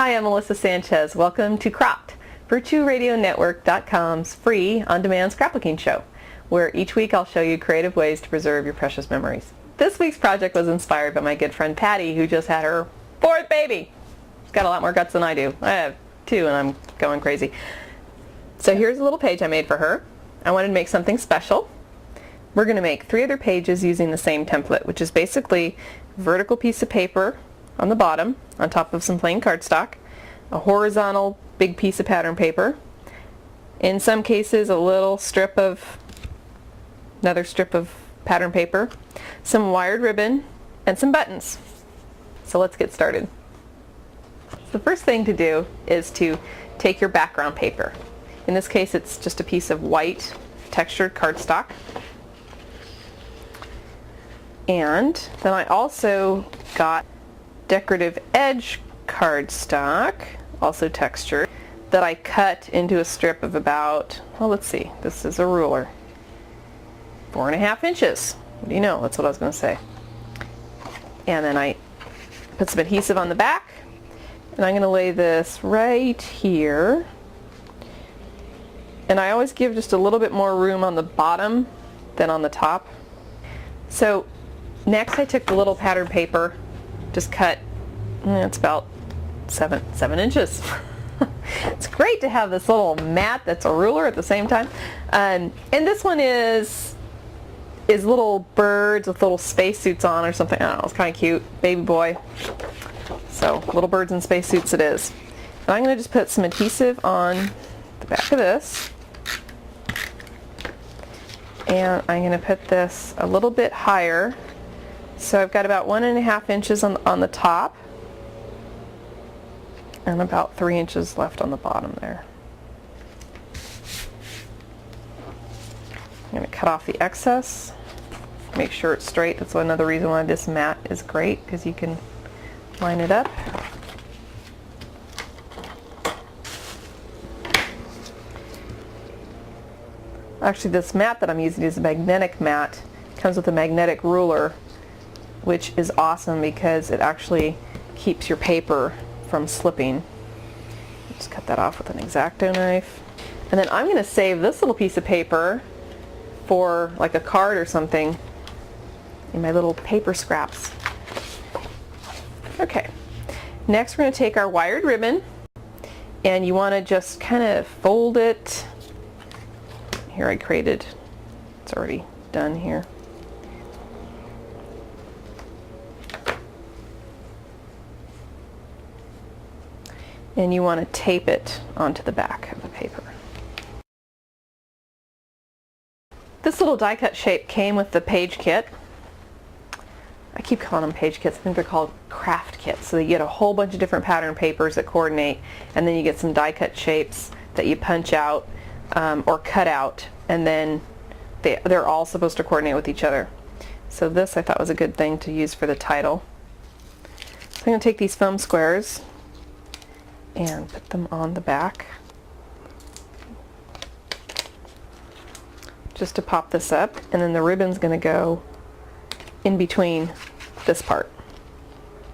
Hi, I'm Melissa Sanchez. Welcome to Cropped, VirtueRadioNetwork.com's free on-demand scrapbooking show, where each week I'll show you creative ways to preserve your precious memories. This week's project was inspired by my good friend Patty, who just had her fourth baby. She's got a lot more guts than I do. I have two and I'm going crazy. So here's a little page I made for her. I wanted to make something special. We're going to make 3 other pages using the same template, which is basically a vertical piece of paper on the bottom, on top of some plain cardstock, a horizontal big piece of pattern paper, in some cases another strip of pattern paper, some wired ribbon, and some buttons. So let's get started. So the first thing to do is to take your background paper. In this case it's just a piece of white textured cardstock. And then I also got decorative edge cardstock, also textured, that I cut into a strip of about, well, let's see, this is a ruler, 4.5 inches. What do you know? That's what I was going to say. And then I put some adhesive on the back, and I'm going to lay this right here. And I always give just a little bit more room on the bottom than on the top. So next I took the little pattern paper, just cut, it's about 7 inches. It's great to have this little mat that's a ruler at the same time. And this one is little birds with little spacesuits on or something. I don't know, it's kind of cute. Baby boy. So little birds in spacesuits it is. And I'm going to just put some adhesive on the back of this. And I'm going to put this a little bit higher. So I've got about 1.5 inches on the top and about 3 inches left on the bottom there. I'm going to cut off the excess, make sure it's straight. That's another reason why this mat is great, because you can line it up. Actually, this mat that I'm using is a magnetic mat. It comes with a magnetic ruler, which is awesome because it actually keeps your paper from slipping. Just cut that off with an X-Acto knife. And then I'm going to save this little piece of paper for like a card or something in my little paper scraps. Okay, next we're going to take our wired ribbon, and you want to just kind of fold it. Here I created, it's already done here. And you want to tape it onto the back of the paper. This little die cut shape came with the page kit. I keep calling them page kits. I think they're called craft kits. So you get a whole bunch of different pattern papers that coordinate, and then you get some die cut shapes that you punch out or cut out, and then they're all supposed to coordinate with each other. So this I thought was a good thing to use for the title. So I'm going to take these foam squares and put them on the back just to pop this up, and then the ribbon's going to go in between this part.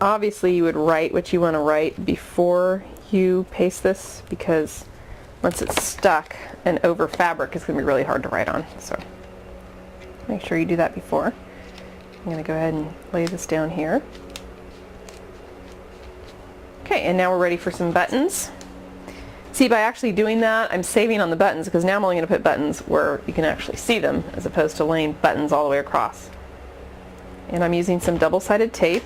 Obviously you would write what you want to write before you paste this, because once it's stuck and over fabric it's going to be really hard to write on, so make sure you do that before. I'm going to go ahead and lay this down here. Okay, and now we're ready for some buttons. See, by actually doing that, I'm saving on the buttons, because now I'm only going to put buttons where you can actually see them, as opposed to laying buttons all the way across. And I'm using some double-sided tape.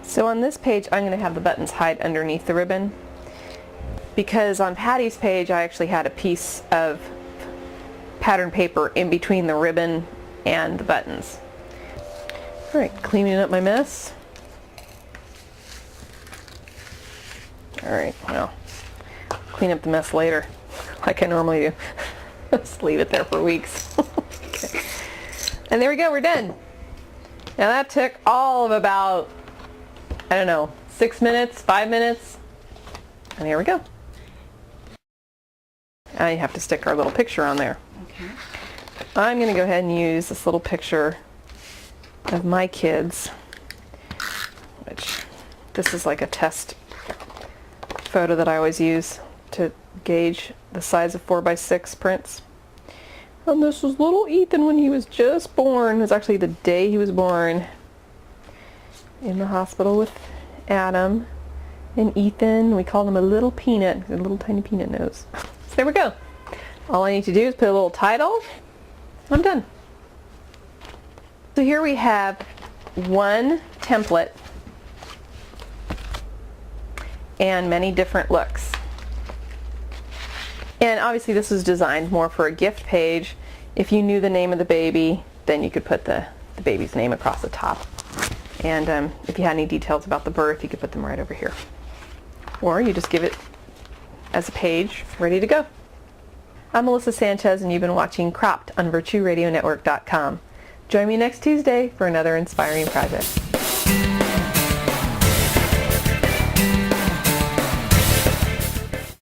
So on this page, I'm going to have the buttons hide underneath the ribbon, because on Patty's page, I actually had a piece of pattern paper in between the ribbon and the buttons. All right, cleaning up my mess. Alright, well, clean up the mess later, like I normally do. Just leave it there for weeks. Okay. And there we go, we're done. Now that took all of about, I don't know, 6 minutes, 5 minutes, and here we go. Now you have to stick our little picture on there. Okay. I'm going to go ahead and use this little picture of my kids, which this is like a test photo that I always use to gauge the size of 4x6 prints. And this was little Ethan when he was just born. It was actually the day he was born, in the hospital with Adam and Ethan. We called him a little peanut, a little tiny peanut nose. So there we go. All I need to do is put a little title. I'm done. So here we have one template and many different looks. And obviously this was designed more for a gift page. If you knew the name of the baby, then you could put the baby's name across the top. And if you had any details about the birth, you could put them right over here. Or you just give it as a page ready to go. I'm Melissa Sanchez, and you've been watching Cropped on VirtueRadioNetwork.com. Join me next Tuesday for another inspiring project.